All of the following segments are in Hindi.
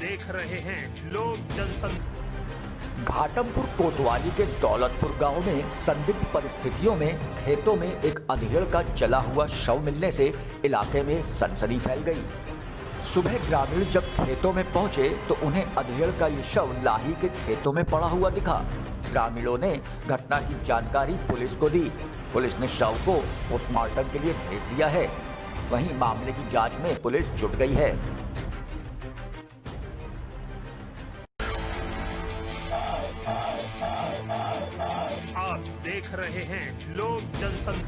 देख रहे हैं लोक जनसंपर्क। घाटमपुर कोतवाली के दौलतपुर गांव में संदिग्ध परिस्थितियों में खेतों में एक अधेड़ का जला हुआ शव मिलने से इलाके में सनसनी फैल गई। सुबह ग्रामीण जब खेतों में पहुंचे तो उन्हें अधेड़ का ये शव लाही के खेतों में पड़ा हुआ दिखा। ग्रामीणों ने घटना की जानकारी पुलिस को दी। पुलिस ने शव को पोस्टमार्टम के लिए भेज दिया है। वहीं मामले की जांच में पुलिस जुट गई है। आप देख रहे हैं लोक जनसंपर्क।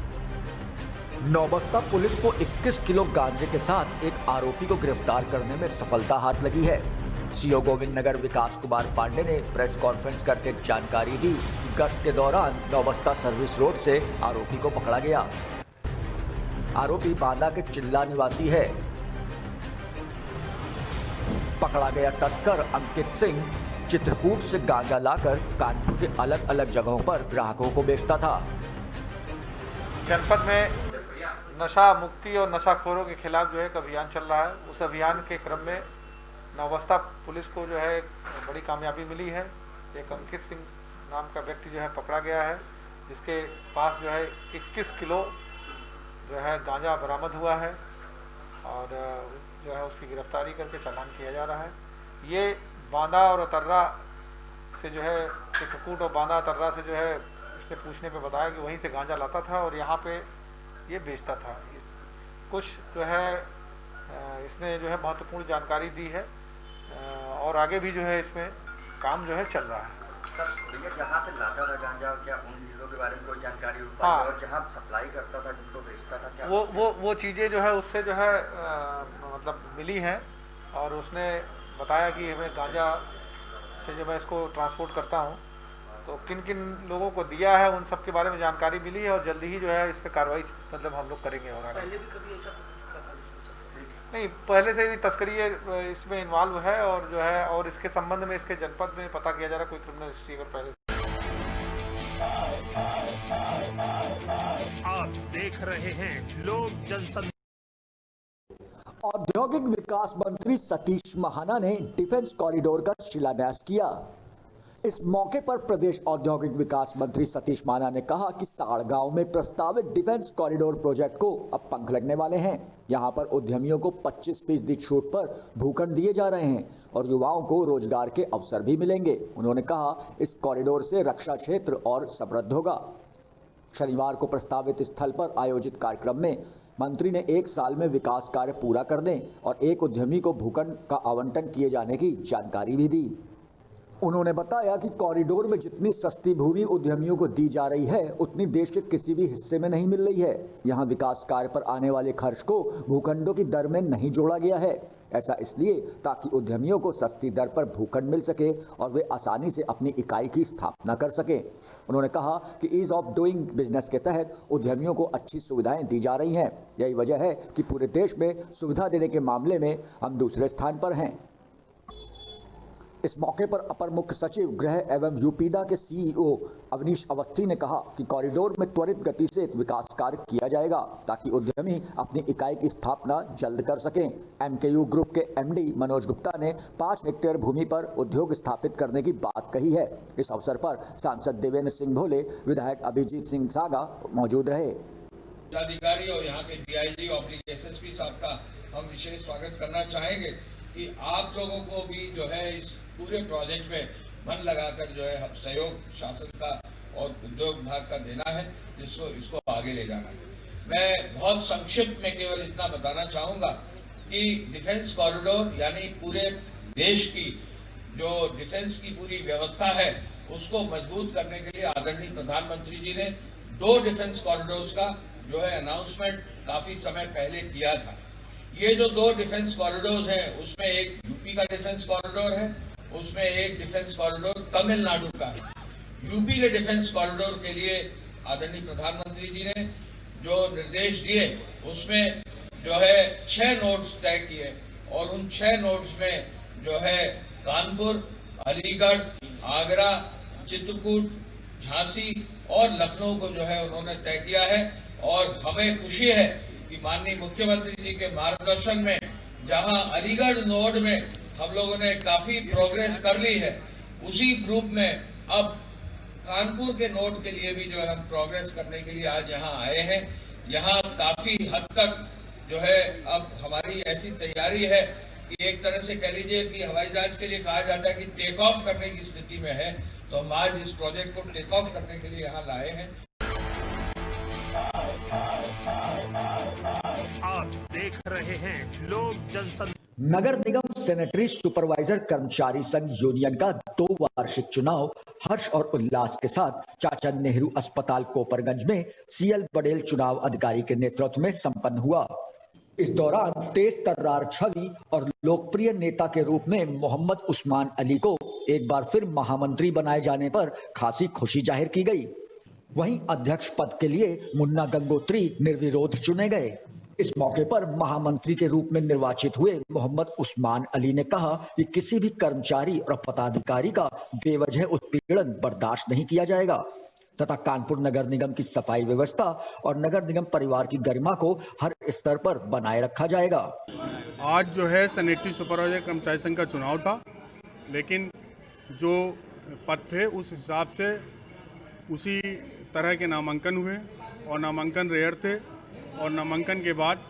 नौबस्ता पुलिस को 21 किलो गांजे के साथ एक आरोपी को गिरफ्तार करने में सफलता हाथ लगी है। सीओ गोविंद नगर विकास कुमार पांडे ने प्रेस कॉन्फ्रेंस करके जानकारी दी कि गश्त के दौरान नौबस्ता सर्विस रोड से आरोपी को पकड़ा गया। आरोपी बांदा के चिल्ला निवासी है। पकड़ा गया तस्कर अंकित सिंह चित्रकूट से गांजा लाकर कानपुर के अलग अलग जगहों पर ग्राहकों को बेचता था। जनपद में नशा मुक्ति और नशाखोरों के खिलाफ जो है एक अभियान चल रहा है। उस अभियान के क्रम में नौबस्ता पुलिस को जो है बड़ी कामयाबी मिली है। एक अंकित सिंह नाम का व्यक्ति जो है पकड़ा गया है, जिसके पास जो है 21 किलो जो है गांजा बरामद हुआ है और जो है उसकी गिरफ्तारी करके चालान किया जा रहा है। ये बांदा और अतर्रा से जो है चित्रकूट और बांदा अतर्रा से जो है इसने पूछने पे बताया कि वहीं से गांजा लाता था और यहाँ पे ये बेचता था। कुछ जो है इसने जो है महत्वपूर्ण जानकारी दी है और आगे भी जो है इसमें काम जो है चल रहा है। भैया जहाँ से लाता था गांजा, क्या उन चीज़ों के बारे में कोई जानकारी हो पाई? हाँ। और जहाँ सप्लाई करता था, जिनको बेचता था, क्या वो चीज़ें जो है उससे जो है मतलब मिली हैं और उसने बताया कि हमें गांजा से जो मैं इसको ट्रांसपोर्ट करता हूँ तो किन किन लोगों को दिया है उन सब के बारे में जानकारी मिली है और जल्दी ही जो है इस पर कार्रवाई मतलब हम लोग करेंगे। और आगे पहले भी कभी ऐसा नहीं, पहले से भी तस्करी इसमें इन्वॉल्व है और जो है और इसके संबंध में इसके जनपद में पता किया जा रहा है कोई क्रिमिनल हिस्ट्री अगर पहले से। आप देख रहे हैं लोक जनसंपर्क। औद्योगिक विकास मंत्री सतीश महाना ने डिफेंस कॉरिडोर का शिलान्यास किया। इस मौके पर प्रदेश औद्योगिक विकास मंत्री सतीश महाना ने कहा कि साड़ गांव में प्रस्तावित डिफेंस कॉरिडोर प्रोजेक्ट को अब पंख लगने वाले हैं। यहां पर उद्यमियों को 25% छूट पर भूखंड दिए जा रहे हैं और युवाओं को रोजगार के अवसर भी मिलेंगे। उन्होंने कहा इस कॉरिडोर से रक्षा क्षेत्र और समृद्ध होगा। शनिवार को प्रस्तावित स्थल पर आयोजित कार्यक्रम में मंत्री ने 1 साल में विकास कार्य पूरा करने और एक उद्यमी को भूखंड का आवंटन किए जाने की जानकारी भी दी। उन्होंने बताया कि कॉरिडोर में जितनी सस्ती भूमि उद्यमियों को दी जा रही है उतनी देश के किसी भी हिस्से में नहीं मिल रही है। यहां विकास कार्य पर आने वाले खर्च को भूखंडों की दर में नहीं जोड़ा गया है। ऐसा इसलिए ताकि उद्यमियों को सस्ती दर पर भूखंड मिल सके और वे आसानी से अपनी इकाई की स्थापना कर सकें। उन्होंने कहा कि ईज ऑफ डूइंग बिजनेस के तहत उद्यमियों को अच्छी सुविधाएं दी जा रही हैं। यही वजह है कि पूरे देश में सुविधा देने के मामले में हम दूसरे स्थान पर हैं। इस मौके पर अपर मुख्य सचिव गृह एवं यूपीडा के सीईओ अवनीश अवस्थी ने कहा कि कॉरिडोर में त्वरित गति से विकास कार्य किया जाएगा ताकि उद्यमी अपनी इकाई की स्थापना जल्द कर सकें। एमकेयू ग्रुप के एमडी मनोज गुप्ता ने 5 हेक्टेयर भूमि पर उद्योग स्थापित करने की बात कही है। इस अवसर पर सांसद देवेंद्र सिंह भोले, विधायक अभिजीत सिंह सागा मौजूद रहे। अधिकारी और यहाँ के डीआईजी और एसएसपी साहब का हम विशेष स्वागत करना चाहेंगे कि आप लोगों को भी जो है इस पूरे प्रोजेक्ट में मन लगाकर जो है सहयोग शासन का और उद्योग विभाग का देना है, जिसको इसको आगे ले जाना है। मैं बहुत संक्षिप्त में केवल इतना बताना चाहूँगा कि डिफेंस कॉरिडोर यानी पूरे देश की जो डिफेंस की पूरी व्यवस्था है उसको मजबूत करने के लिए आदरणीय प्रधानमंत्री जी ने 2 डिफेंस कॉरिडोर्स का जो है अनाउंसमेंट काफी समय पहले किया था। ये जो 2 डिफेंस कॉरिडोर हैं उसमें एक यूपी का डिफेंस कॉरिडोर है, उसमें एक डिफेंस कॉरिडोर तमिलनाडु का है। यूपी के डिफेंस कॉरिडोर के लिए आदरणीय प्रधानमंत्री जी ने जो निर्देश दिए उसमें जो है 6 नोड्स तय किए और उन 6 नोड्स में जो है कानपुर, अलीगढ़, आगरा, चित्रकूट, झांसी और लखनऊ को जो है उन्होंने तय किया है। और हमें खुशी है कि माननीय मुख्यमंत्री जी के मार्गदर्शन में जहां अलीगढ़ नोड में हम लोगों ने काफी प्रोग्रेस कर ली है। उसी ग्रुप में अब कानपुर के नोट के लिए भी जो है हम प्रोग्रेस करने के लिए आज यहाँ आए हैं। यहाँ काफी हद तक जो है अब हमारी ऐसी तैयारी है कि एक तरह से कह लीजिए कि हवाई जहाज के लिए कहा जाता है कि टेक ऑफ करने की स्थिति में है, तो हम आज इस प्रोजेक्ट को टेक ऑफ करने के लिए यहाँ लाए हैं। आप देख रहे हैं लोक जनसंदेश। नगर निगम सैनिटरी सुपरवाइजर कर्मचारी संघ यूनियन का 2 वार्षिक चुनाव हर्ष और उल्लास के साथ चाचा नेहरू अस्पताल कोपरगंज में सीएल पटेल चुनाव अधिकारी के नेतृत्व में संपन्न हुआ। इस दौरान तेज तर्रार छवि और लोकप्रिय नेता के रूप में मोहम्मद उस्मान अली को एक बार फिर महामंत्री बनाए जाने पर खासी खुशी जाहिर की गई। वहीं अध्यक्ष पद के लिए मुन्ना गंगोत्री निर्विरोध चुने गए। इस मौके पर महामंत्री के रूप में निर्वाचित हुए मोहम्मद उस्मान अली ने कहा कि किसी भी कर्मचारी और पदाधिकारी का बेवजह उत्पीड़न बर्दाश्त नहीं किया जाएगा तथा कानपुर नगर निगम की सफाई व्यवस्था और नगर निगम परिवार की गरिमा को हर स्तर पर बनाए रखा जाएगा। आज जो है सैनिटरी सुपरवाइजर कर्मचारी संघ का चुनाव था, लेकिन जो पद थे उस हिसाब से उसी तरह के नामांकन हुए और नामांकन रेयर थे और नामांकन के बाद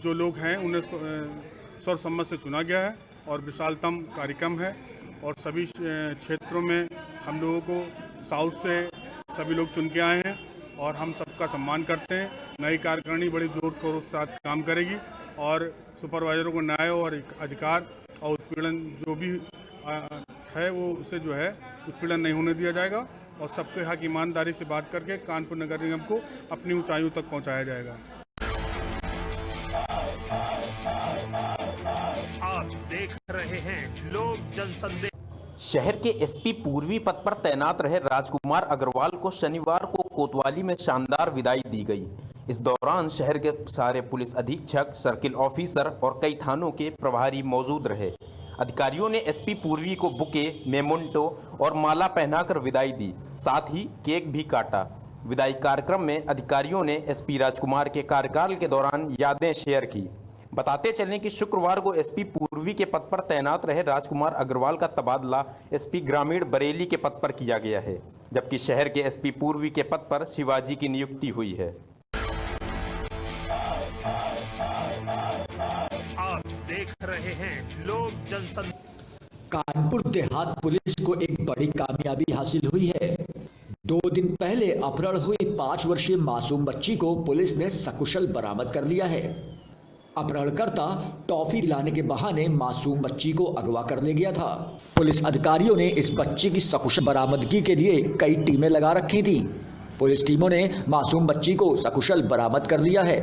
जो लोग हैं उन्हें सर्वसम्मत से चुना गया है और विशालतम कार्यक्रम है और सभी क्षेत्रों में हम लोगों को साउथ से सभी लोग चुन के आए हैं और हम सबका सम्मान करते हैं। नई कार्यकारिणी बड़ी जोर शोर के साथ काम करेगी और सुपरवाइजरों को न्याय और अधिकार और उत्पीड़न जो भी है वो उसे जो है उत्पीड़न नहीं होने दिया जाएगा और सबके हक ईमानदारी से बात करके कानपुर नगर निगम को अपनी ऊंचाइयों तक पहुंचाया जाएगा। आप देख रहे हैं लोक जनसंदेश। शहर के एसपी पूर्वी पद पर तैनात रहे राजकुमार अग्रवाल को शनिवार को कोतवाली में शानदार विदाई दी गई। इस दौरान शहर के सारे पुलिस अधीक्षक, सर्किल ऑफिसर और कई थानों के प्रभारी मौजूद रहे। अधिकारियों ने एसपी पूर्वी को बुके, मेमोंटो और माला पहनाकर विदाई दी, साथ ही केक भी काटा। विदाई कार्यक्रम में अधिकारियों ने एसपी राजकुमार के कार्यकाल के दौरान यादें शेयर की। बताते चलें कि शुक्रवार को एसपी पूर्वी के पद पर तैनात रहे राजकुमार अग्रवाल का तबादला एसपी ग्रामीण बरेली के पद पर किया गया है, जबकि शहर के एसपी पूर्वी के पद पर शिवाजी की नियुक्ति हुई है। आप देख रहे हैं लोक जनसंदेश। कानपुर देहात पुलिस को एक बड़ी कामयाबी हासिल हुई है। 2 दिन पहले अपहरण हुई 5 वर्षीय मासूम बच्ची को पुलिस ने सकुशल बरामद कर लिया है। अपहरणकर्ता टॉफी दिलाने के बहाने मासूम बच्ची को अगवा कर ले गया था। पुलिस अधिकारियों ने इस बच्ची की सकुशल बरामदगी के लिए कई टीमें लगा रखी थी। पुलिस टीमों ने मासूम बच्ची को सकुशल बरामद कर लिया है।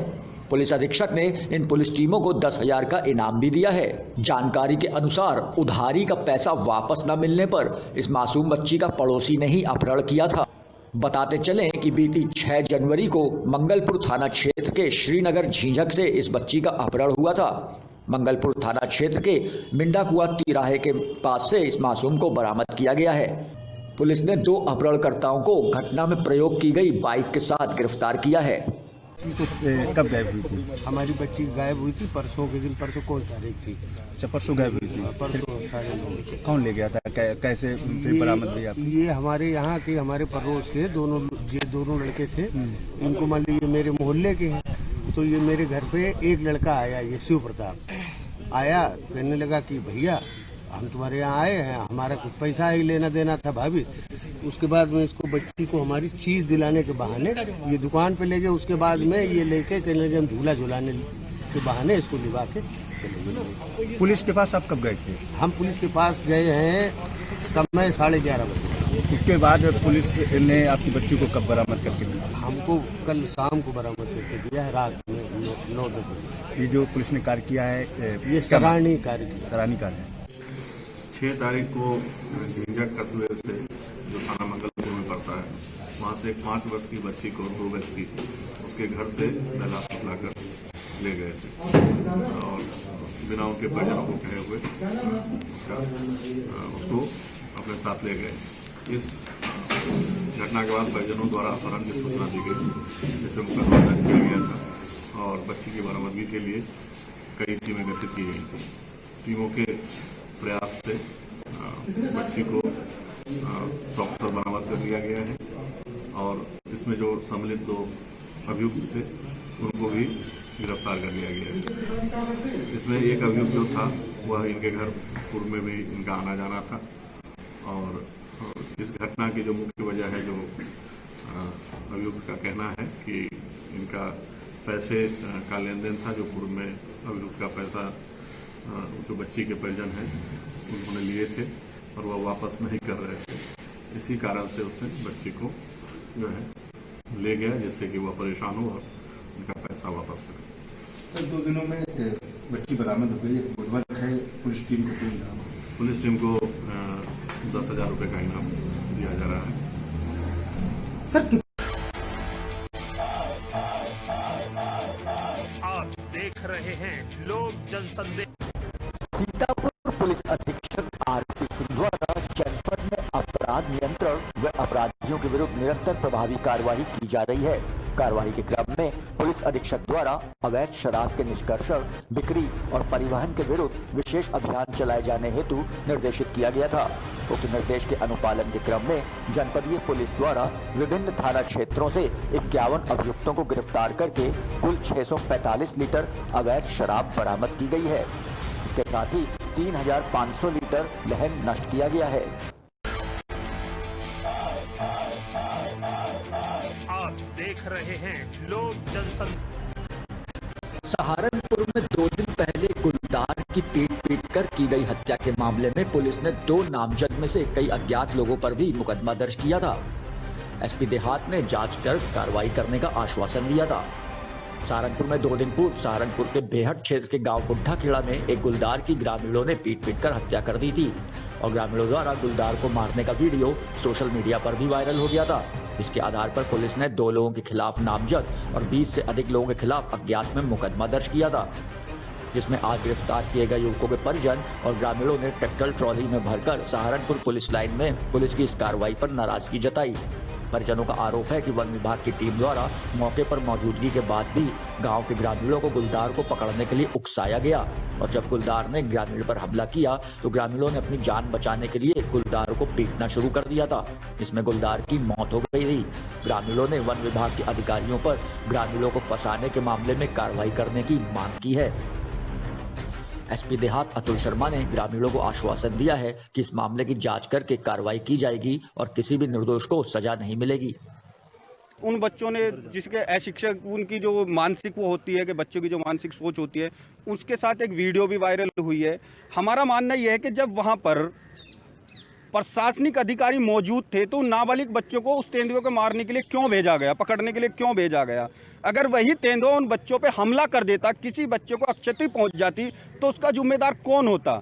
पुलिस अधीक्षक ने इन पुलिस टीमों को 10,000 का इनाम भी दिया है। जानकारी के अनुसार उधारी का पैसा वापस न मिलने पर इस मासूम बच्ची का पड़ोसी ने ही अपहरण किया था। बताते चलें कि बीती 6 जनवरी को मंगलपुर थाना क्षेत्र के श्रीनगर झींझक से इस बच्ची का अपहरण हुआ था। मंगलपुर थाना क्षेत्र के मिंडा कुआ तिराहे के पास से इस मासूम को बरामद किया गया है। पुलिस ने 2 अपहरणकर्ताओं को घटना में प्रयोग की गई बाइक के साथ गिरफ्तार किया है। कब गायब हुई थी? हमारी बच्ची गायब हुई थी परसों के दिन। परसों कौन तारीख थी? अच्छा, परसों गायब हुई थी। परसों 9:30। कौन ले गया था? कैसे बरामद हुई आपकी? ये हमारे यहाँ के हमारे पड़ोस के दोनों लड़के थे। इनको मान लीजिए मेरे मोहल्ले के हैं। तो ये मेरे घर पे एक लड़का आया, ये शिव प्रताप आया, कहने लगा कि भैया हम तुम्हारे यहाँ आए हैं, हमारा कुछ पैसा ही लेना देना था भाभी। उसके बाद में इसको बच्ची को हमारी चीज दिलाने के बहाने ये दुकान पे ले गए। उसके बाद में ये लेके कहने लगे हम झूला झुलाने के बहाने इसको लिवा के चले गए। पुलिस के पास आप कब गए थे? हम पुलिस के पास गए हैं समय 11:30 बजे। उसके बाद पुलिस ने आपकी बच्ची को कब बरामद करके दिया? हमको कल शाम को बरामद करके दिया है, रात में 9-10 बजे। ये जो पुलिस ने कार्य किया है ये सराहनीय कार्य किया। सराहनीय कार्य है। 6 तारीख को झींझक कस्बे से जो थाना मंगलपुर में पड़ता है, वहाँ से एक 5 वर्ष की बच्ची को 2 वर्ष की थी, उसके घर से दला लाकर ले गए थे और बिना उनके परिजनों को कहे हुए उसको अपने साथ ले गए। इस घटना के बाद परिजनों द्वारा अपहरण की सूचना दी गई, जिसमें मुकदमा दर्ज किया गया था और बच्ची की बरामदगी के लिए कई टीमें गठित की गई थी। टीमों के प्रयास से बच्ची को प्रॉपर बरामद कर लिया गया है और इसमें जो सम्मिलित 2 अभियुक्त थे उनको भी गिरफ्तार कर लिया गया है। इसमें एक अभियुक्त जो था वह इनके घर पूर्व में भी इनका आना जाना था और इस घटना की जो मुख्य वजह है, जो अभियुक्त का कहना है कि इनका पैसे का लेन देन था, जो पूर्व में अभियुक्त का पैसा जो बच्ची के परिजन हैं उन्होंने लिए थे और वह वापस नहीं कर रहे थे। इसी कारण से उसने बच्ची को जो है ले गया, जिससे कि वह परेशान हो और उनका पैसा वापस करे। सर 2 दिनों में बच्ची बरामद हो गई, बुधवार है पुलिस टीम को इनाम, पुलिस टीम को 10,000 रुपये का इनाम दिया जा रहा है। सर आप देख रहे हैं लोक जनसंदेश। सीतापुर पुलिस अधीक्षक आरपी सिंह द्वारा जनपद में अपराध नियंत्रण व अपराधियों के विरुद्ध निरंतर प्रभावी कार्यवाही की जा रही है। कार्यवाही के क्रम में पुलिस अधीक्षक द्वारा अवैध शराब के निष्कर्षण, बिक्री और परिवहन के विरुद्ध विशेष अभियान चलाए जाने हेतु निर्देशित किया गया था। उक्त निर्देश के अनुपालन के क्रम में जनपदीय पुलिस द्वारा विभिन्न थाना क्षेत्रों से 51 अभियुक्तों को गिरफ्तार करके कुल 645 लीटर अवैध शराब बरामद की गई है। इसके साथ ही 3,500 लीटर लहन नष्ट किया गया है। आप देख रहे हैं लोक जनसंदेश। सहारनपुर में 2 दिन पहले गुलदार की पीट कर की गई हत्या के मामले में पुलिस ने 2 नामजद में से कई अज्ञात लोगों पर भी मुकदमा दर्ज किया था। एसपी देहात ने जांच कर कार्रवाई करने का आश्वासन दिया था। सहारनपुर में 2 दिन पूर्व सहारनपुर के बेहट क्षेत्र के गांव बुड्ढा खेड़ा में एक गुलदार की ग्रामीणों ने पीट कर हत्या कर दी थी और ग्रामीणों द्वारा गुलदार को मारने का वीडियो सोशल मीडिया पर भी वायरल हो गया था। इसके आधार पर पुलिस ने 2 लोगों के खिलाफ नामजद और 20 से अधिक लोगों के खिलाफ अज्ञात में मुकदमा दर्ज किया था, जिसमें आज गिरफ्तार किए गए युवकों के परिजन और ग्रामीणों ने ट्रैक्टर ट्रॉली में भरकर सहारनपुर पुलिस लाइन में पुलिस की इस कार्रवाई पर नाराजगी जताई। परिजनों का आरोप है कि वन विभाग की टीम द्वारा मौके पर मौजूदगी के बाद भी गांव के ग्रामीणों को गुलदार को पकड़ने के लिए उकसाया गया और जब गुलदार ने ग्रामीण पर हमला किया तो ग्रामीणों ने अपनी जान बचाने के लिए गुलदार को पीटना शुरू कर दिया था। इसमें गुलदार की मौत हो गई थी। ग्रामीणों ने वन विभाग के अधिकारियों पर ग्रामीणों को फंसाने के मामले में कार्रवाई करने की मांग की है। एसपी देहात अतुल शर्मा ने ग्रामीणों को आश्वासन दिया है कि इस मामले की जांच करके कार्रवाई की जाएगी और किसी भी निर्दोष को सजा नहीं मिलेगी। उन बच्चों ने जिसके अशिक्षक उनकी जो मानसिक वो होती है कि बच्चों की जो मानसिक सोच होती है उसके साथ एक वीडियो भी वायरल हुई है। हमारा मानना यह है कि जब वहाँ पर प्रशासनिक अधिकारी मौजूद थे तो नाबालिग बच्चों को उस तेंदुए को मारने के लिए क्यों भेजा गया, पकड़ने के लिए क्यों भेजा गया? अगर वही तेंदुआ उन बच्चों पे हमला कर देता, किसी बच्चे को क्षति पहुंच जाती तो उसका जिम्मेदार कौन होता?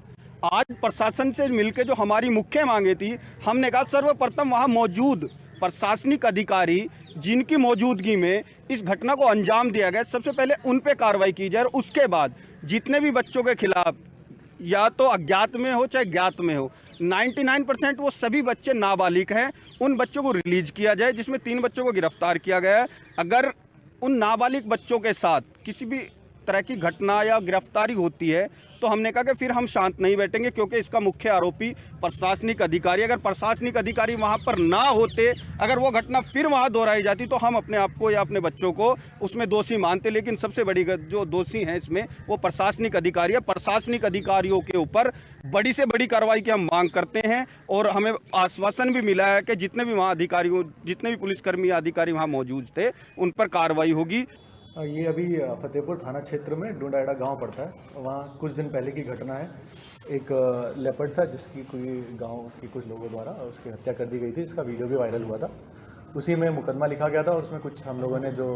आज प्रशासन से मिलकर जो हमारी मुख्य मांगे थी, हमने कहा सर्वप्रथम वहां मौजूद प्रशासनिक अधिकारी जिनकी मौजूदगी में इस घटना को अंजाम दिया गया, सबसे पहले उन पे कार्रवाई की जाए और उसके बाद जितने भी बच्चों के खिलाफ या तो अज्ञात में हो चाहे ज्ञात में हो, 99% वो सभी बच्चे नाबालिग हैं, उन बच्चों को रिलीज किया जाए, जिसमें 3 बच्चों को गिरफ्तार किया गया है। अगर उन नाबालिग बच्चों के साथ किसी भी तरह की घटना या गिरफ्तारी होती है तो हमने कहा कि फिर हम शांत नहीं बैठेंगे, क्योंकि इसका मुख्य आरोपी प्रशासनिक अधिकारी, अगर प्रशासनिक अधिकारी वहां पर ना होते, अगर वो घटना फिर वहां दोहराई जाती तो हम अपने आप को या अपने बच्चों को उसमें दोषी मानते। लेकिन सबसे बड़ी जो दोषी हैं इसमें वो प्रशासनिक अधिकारी है। प्रशासनिक अधिकारियों के ऊपर बड़ी से बड़ी कार्रवाई की हम मांग करते हैं और हमें आश्वासन भी मिला है कि जितने भी वहाँ अधिकारियों, जितने भी पुलिसकर्मी या अधिकारी वहाँ मौजूद थे उन पर कार्रवाई होगी। ये अभी फतेहपुर थाना क्षेत्र में डूंडाएड़ा गांव पड़ता है। वहाँ कुछ दिन पहले की घटना है। एक लेपर्ड था जिसकी कोई गांव के कुछ लोगों द्वारा उसकी हत्या कर दी गई थी। इसका वीडियो भी वायरल हुआ था। उसी में मुकदमा लिखा गया था और उसमें कुछ हम लोगों ने जो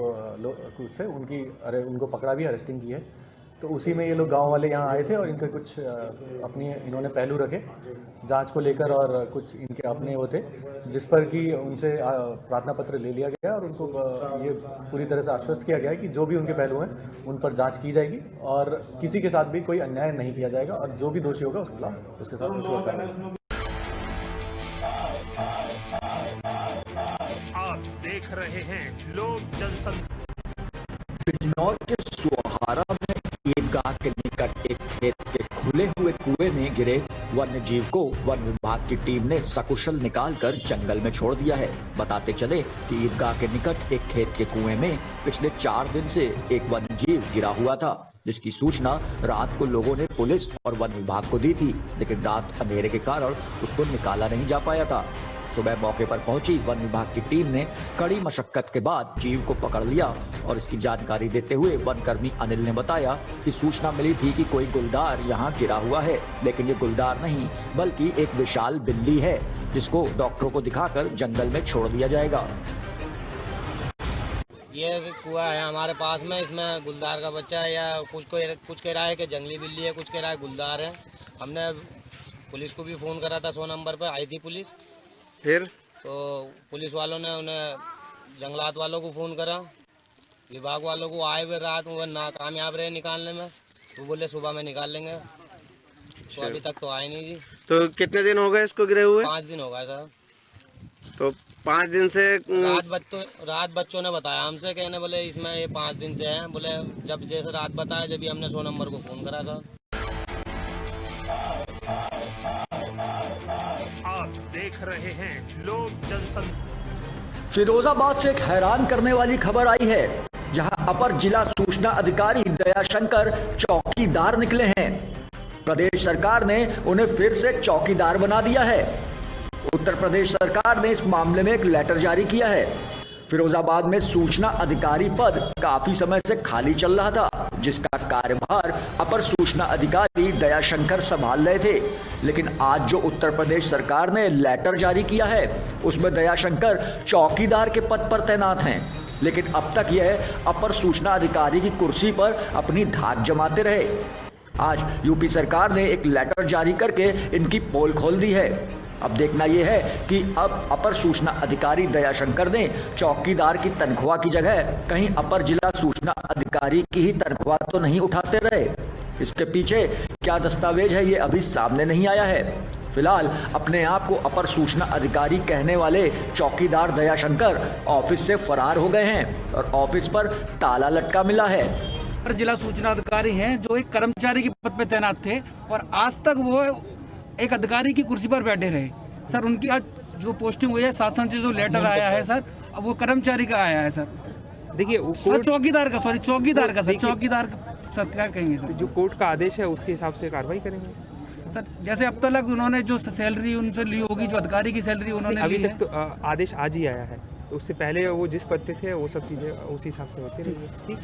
कुछ से उनको पकड़ा भी, अरेस्टिंग की है। तो उसी में ये लोग गांव वाले यहाँ आए थे और इनके कुछ इन्होंने पहलू रखे जांच को लेकर और कुछ इनके अपने वो थे, जिस पर कि उनसे प्रार्थना पत्र ले लिया गया और उनको ये पूरी तरह से आश्वस्त किया गया है कि जो भी उनके पहलू हैं उन पर जांच की जाएगी और किसी के साथ भी कोई अन्याय नहीं किया जाएगा और जो भी दोषी होगा उसके खिलाफ उसके साथ आप देख रहे हैं लोक जनसंदेश। बिजनौर के सुहारा में ईदगाह के निकट एक खेत के खुले हुए कुएं में गिरे वन्य जीव को वन विभाग की टीम ने सकुशल निकालकर जंगल में छोड़ दिया है। बताते चले कि ईदगाह के निकट एक खेत के कुएं में पिछले 4 दिन से एक वन्य जीव गिरा हुआ था, जिसकी सूचना रात को लोगों ने पुलिस और वन विभाग को दी थी, लेकिन रात अंधेरे के कारण उसको निकाला नहीं जा पाया था। सुबह मौके पर पहुंची वन विभाग की टीम ने कड़ी मशक्कत के बाद जीव को पकड़ लिया और इसकी जानकारी देते हुए वनकर्मी अनिल ने बताया कि सूचना मिली थी कि कोई गुलदार यहां गिरा हुआ है, लेकिन ये गुलदार नहीं बल्कि एक विशाल बिल्ली है, जिसको डॉक्टरों को दिखाकर जंगल में छोड़ दिया जाएगा। ये कुआं है हमारे पास में, इसमें गुलदार का बच्चा है, या कुछ कह रहा है कि जंगली बिल्ली है, कुछ कह रहा है गुलदार है। हमने पुलिस को भी फ़ोन करा था, 100 नंबर पर आई थी पुलिस। फिर तो पुलिस वालों ने उन्हें जंगलात वालों को फ़ोन करा, विभाग वालों को आए हुए रात में नाकामयाब रहे निकालने में, तो बोले सुबह में निकाल लेंगे। तो अभी तक तो आए नहीं जी। तो कितने दिन हो गए इसको गिरे हुए? 5 दिन हो गए सर। तो 5 दिन से रात बच्चों ने बताया हमसे, कहने बोले इसमें ये 5 दिन से हैं। बोले जब जैसे रात बताया, जब भी हमने 100 नंबर को फ़ोन करा था। आप देख रहे हैं लोक जनसंपर्क। फिरोजाबाद से एक हैरान करने वाली खबर आई है, जहां अपर जिला सूचना अधिकारी दयाशंकर चौकीदार निकले हैं। प्रदेश सरकार ने उन्हें फिर से चौकीदार बना दिया है। उत्तर प्रदेश सरकार ने इस मामले में एक लेटर जारी किया है। फिरोजाबाद में सूचना अधिकारी पद काफी समय से खाली चल रहा था, जिसका कार्यभार अपर सूचना अधिकारी दयाशंकर संभाल रहे थे, लेकिन आज जो उत्तर प्रदेश सरकार ने लेटर जारी किया है, उसमें दयाशंकर चौकीदार के पद पर तैनात हैं, लेकिन अब तक यह अपर सूचना अधिकारी की कुर्सी पर अपनी धाक जमाते रहे। आज यूपी सरकार ने एक लेटर जारी करके इनकी पोल खोल दी है। अब देखना यह है कि अब अपर सूचना अधिकारी दयाशंकर ने चौकीदार की तनख्वाह की जगह कहीं अपर जिला सूचना अधिकारी की ही तनख्वाह तो नहीं उठाते रहे। इसके पीछे क्या दस्तावेज है, ये अभी सामने नहीं आया है। फिलहाल अपने आप को अपर सूचना अधिकारी कहने वाले चौकीदार दयाशंकर ऑफिस से फरार हो गए हैं और ऑफिस पर ताला लटका मिला है। जिला सूचना अधिकारी हैं जो एक कर्मचारी के पद पर तैनात थे और आज तक वो एक अधिकारी की कुर्सी पर बैठे रहे। सर उनकी आज जो पोस्टिंग हुई है, शासन से जो लेटर आया है सर, अब वो कर्मचारी का आया है सर। देखिए सर चौकीदार का सर चौकीदार सर क्या कहेंगे सर? जो कोर्ट का आदेश है उसके हिसाब से कार्रवाई करेंगे सर। जैसे अब तक उन्होंने जो सैलरी उनसे ली होगी, जो अधिकारी की सैलरी उन्होंने अभी ली तक तो आदेश आज ही आया है, तो उससे पहले वो जिस पद पे थे वो सब चीज़ें उसी हिसाब से होती रही। ठीक,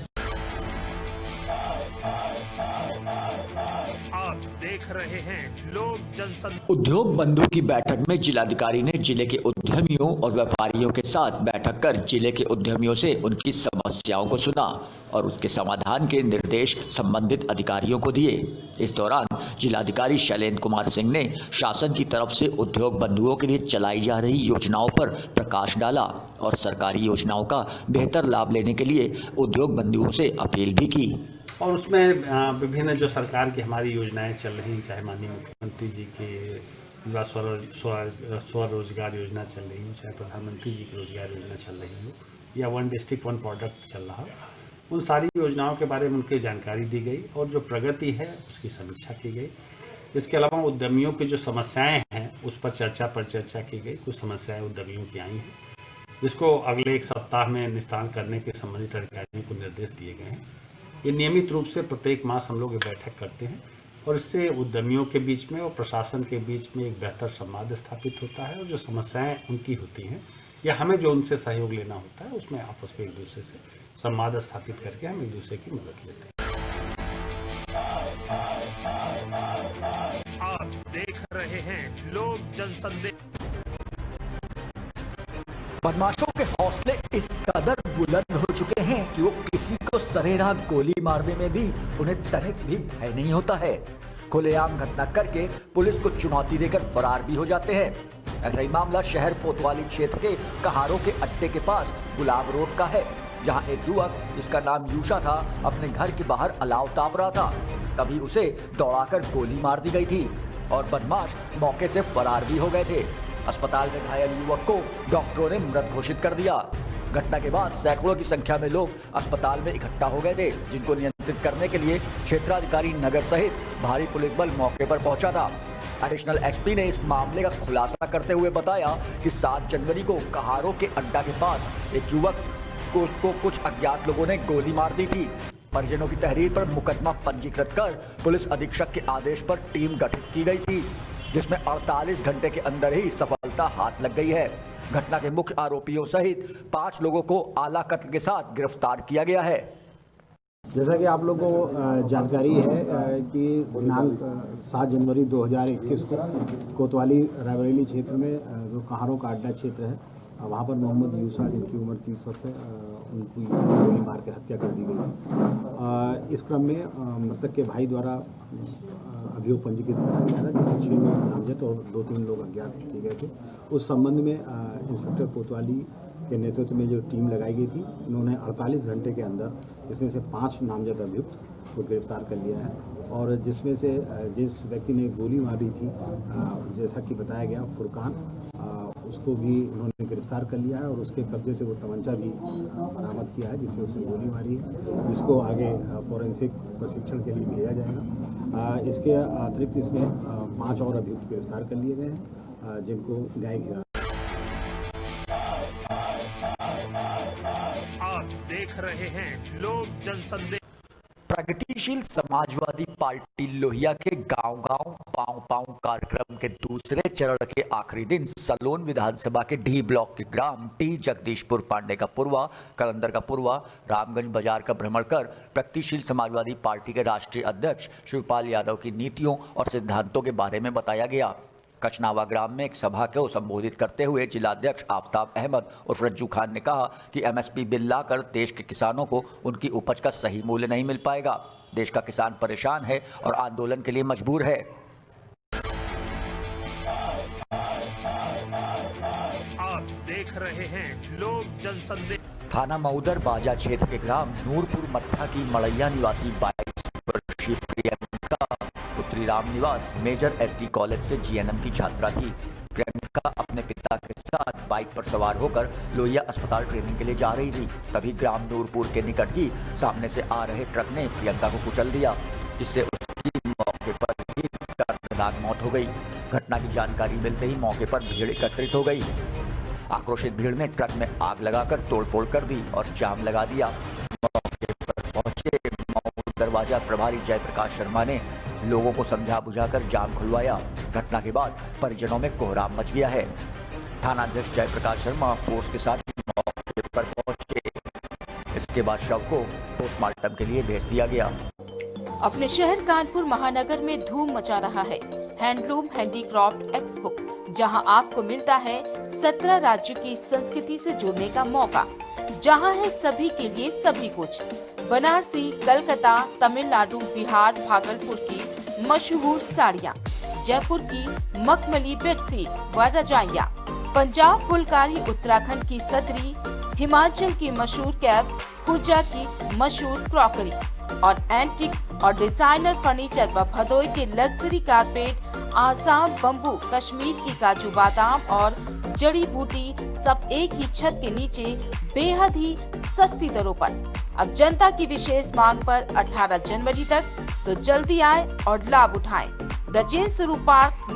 आप देख रहे हैं लोक जनसंपर्क। उद्योग बंधु की बैठक में जिलाधिकारी ने जिले के उद्यमियों और व्यापारियों के साथ बैठक कर जिले के उद्यमियों से उनकी समस्याओं को सुना और उसके समाधान के निर्देश संबंधित अधिकारियों को दिए। इस दौरान जिलाधिकारी शैलेंद्र कुमार सिंह ने शासन की तरफ से उद्योग बंधुओं के लिए चलाई जा रही योजनाओं पर प्रकाश डाला और सरकारी योजनाओं का बेहतर लाभ लेने के लिए उद्योग बंधुओं से अपील भी की। और उसमें विभिन्न जो सरकार की हमारी योजनाएं चल रही हैं, चाहे माननीय मुख्यमंत्री जी के युवा स्वरोजगार योजना चल रही हो, चाहे प्रधानमंत्री जी की रोजगार योजना चल रही हो, या 1 डिस्ट्रिक्ट 1 प्रोडक्ट चल रहा, उन सारी योजनाओं के बारे में उनकी जानकारी दी गई और जो प्रगति है उसकी समीक्षा की गई। इसके अलावा उद्यमियों की जो समस्याएं हैं उस पर चर्चा की गई। कुछ समस्याएं उद्यमियों की आई हैं, जिसको अगले 1 सप्ताह में निस्तारण करने के संबंधित अधिकारियों को निर्देश दिए गए हैं। ये नियमित रूप से प्रत्येक मास हम लोग ये बैठक करते हैं और इससे उद्यमियों के बीच में और प्रशासन के बीच में एक बेहतर संवाद स्थापित होता है और जो समस्याएं उनकी होती हैं या हमें जो उनसे सहयोग लेना होता है, उसमें आपस में एक दूसरे से संवाद स्थापित करके हम एक दूसरे की मदद लेते हैं। आप देख रहे हैं लोक जनसंदेश। बदमाशों के हौसले इस कदर बुलंद हो चुके हैं कि वो किसी को सरेराह गोली मारने में भी उन्हें तनिक भी भय नहीं होता है। खुलेआम घटना करके पुलिस को चुनौती देकर फरार भी हो जाते हैं। ऐसा ही मामला शहर कोतवाली क्षेत्र के कहारों के अड्डे के पास गुलाब रोड का है, जहां एक युवक जिसका नाम यूशा था अपने घर के बाहर अलाव ताप रहा था। तभी उसे दौड़ाकर गोली मार दी गई थी और बदमाश मौके से फरार भी हो गए थे। अस्पताल में घायल युवक को डॉक्टरों ने मृत घोषित कर दिया। घटना के बाद सैकड़ों की संख्या में लोग अस्पताल में इकट्ठा हो गए थे, जिनको नियंत्रण नियंत्रित करने के लिए क्षेत्राधिकारी नगर सहित भारी पुलिस बल मौके पर पहुंचा था। एडिशनल एसपी ने इस मामले का खुलासा करते हुए बताया कि 7 जनवरी को कहारों के अड्डा के पास एक युवक को उसको कुछ अज्ञात लोगों ने गोली मार दी थी। परिजनों की तहरीर पर मुकदमा पंजीकृत कर पुलिस अधीक्षक के आदेश पर टीम गठित की गई थी, जिसमें 48 घंटे के अंदर ही सफलता हाथ लग गई है। घटना के मुख्य आरोपियों सहित 5 लोगों को आला कत्ल के साथ गिरफ्तार किया गया है। जैसा कि आप लोगों को जानकारी है कि दिनांक 7 जनवरी 2021 को कोतवाली रायबरेली क्षेत्र में जो कहारों का अड्डा क्षेत्र है, वहाँ पर मोहम्मद यूसा, जिनकी उम्र 30 वर्ष है, उनकी गोली मार के हत्या कर दी गई। इस क्रम में मृतक के भाई द्वारा अभियोग पंजीकृत कराया गया था, जिसमें 6 लोग नामजद और 2-3 लोग अज्ञात किए गए थे। उस संबंध में इंस्पेक्टर कोतवाली के नेतृत्व में जो टीम लगाई गई थी, उन्होंने 48 घंटे के अंदर इसमें से 5 नामजद अभियुक्त को गिरफ्तार कर लिया है। और जिसमें से जिस व्यक्ति ने गोली मारी थी, जैसा कि बताया गया, फुरकान, उसको भी उन्होंने गिरफ्तार कर लिया है और उसके कब्जे से वो तमंचा भी बरामद किया है जिससे उसने गोली मारी है, जिसको आगे फॉरेंसिक प्रशिक्षण के लिए भेजा जाएगा। इसके अतिरिक्त इसमें 5 और अभियुक्त गिरफ्तार कर लिए गए हैं, जिनको न्यायिक हिरासत। आप देख रहे हैं लोक जनसंदेश। प्रगतिशील समाजवादी पार्टी लोहिया के गांव-गांव पांव-पांव कार्यक्रम के दूसरे चरण के आखिरी दिन सलोन विधानसभा के डी ब्लॉक के ग्राम टी जगदीशपुर पांडे का पूर्वा, कलंदर का पूर्वा, रामगंज बाजार का भ्रमण कर प्रगतिशील समाजवादी पार्टी के राष्ट्रीय अध्यक्ष शिवपाल यादव की नीतियों और सिद्धांतों के बारे में बताया गया। कचनावा ग्राम में एक सभा को संबोधित करते हुए जिलाध्यक्ष आफ्ताब अहमद उर्फ रज्जू खान ने कहा कि एमएसपी बिल लाकर देश के किसानों को उनकी उपज का सही मूल्य नहीं मिल पाएगा। देश का किसान परेशान है और आंदोलन के लिए मजबूर है। आप देख रहे हैं लोक जनसंदेश। थाना मऊदर बाजा क्षेत्र के ग्राम नूरपुर मट्ठा की मड़ैया निवासी 22 वर्षीय प्रियंका पुत्री Ram Niwas major SD college से जीएनएम की छात्रा थी। प्रियंका अपने पिता के साथ बाइक पर सवार होकर लोहिया अस्पताल ट्रेनिंग के लिए जा रही थी। तभी ग्राम नूरपुर के निकट ही सामने से आ रहे ट्रक ने प्रियंका को कुचल दिया, जिससे उसकी मौके पर ही दर्दनाक मौत हो गई। घटना की जानकारी मिलते ही मौके पर भीड़ एकत्रित हो गई। आक्रोशित भीड़ ने ट्रक में आग लगाकर तोड़फोड़ कर दी और जाम लगा दिया। मौके पर पहुंचे दरवाजा प्रभारी जयप्रकाश शर्मा ने लोगों को समझा बुझाकर जाम खुलवाया। घटना के बाद परिजनों में कोहराम मच गया है। थानाध्यक्ष जयप्रकाश शर्मा फोर्स के साथ मौके पर पहुंचे। इसके बाद शव को पोस्टमार्टम के लिए भेज दिया गया। अपने शहर कानपुर महानगर में धूम मचा रहा है हैंडलूम हैंडीक्राफ्ट एक्सपो, जहां आपको मिलता है 17 राज्यों की संस्कृति से जुड़ने का मौका, जहां है सभी के लिए सभी कुछ। बनारसी, कलकत्ता, तमिलनाडु, बिहार, भागलपुर की मशहूर साड़ियाँ, जयपुर की मखमली बेडशीट व रजाइयाँ, पंजाब फुलकारी, उत्तराखंड की सदरी, हिमाचल की मशहूर कैप, खुर्जा की मशहूर क्रॉकरी और एंटिक और डिजाइनर फर्नीचर व भदोई के luxury carpet, Assam bamboo, Kashmir की काजू बादाम और जड़ी बूटी सब एक ही छत के नीचे बेहद ही सस्ती दरों पर। अब जनता की विशेष मांग पर 18 जनवरी तक तो जल्दी आए और लाभ उठाएं। ब्रजेश स्वरूप पार्क,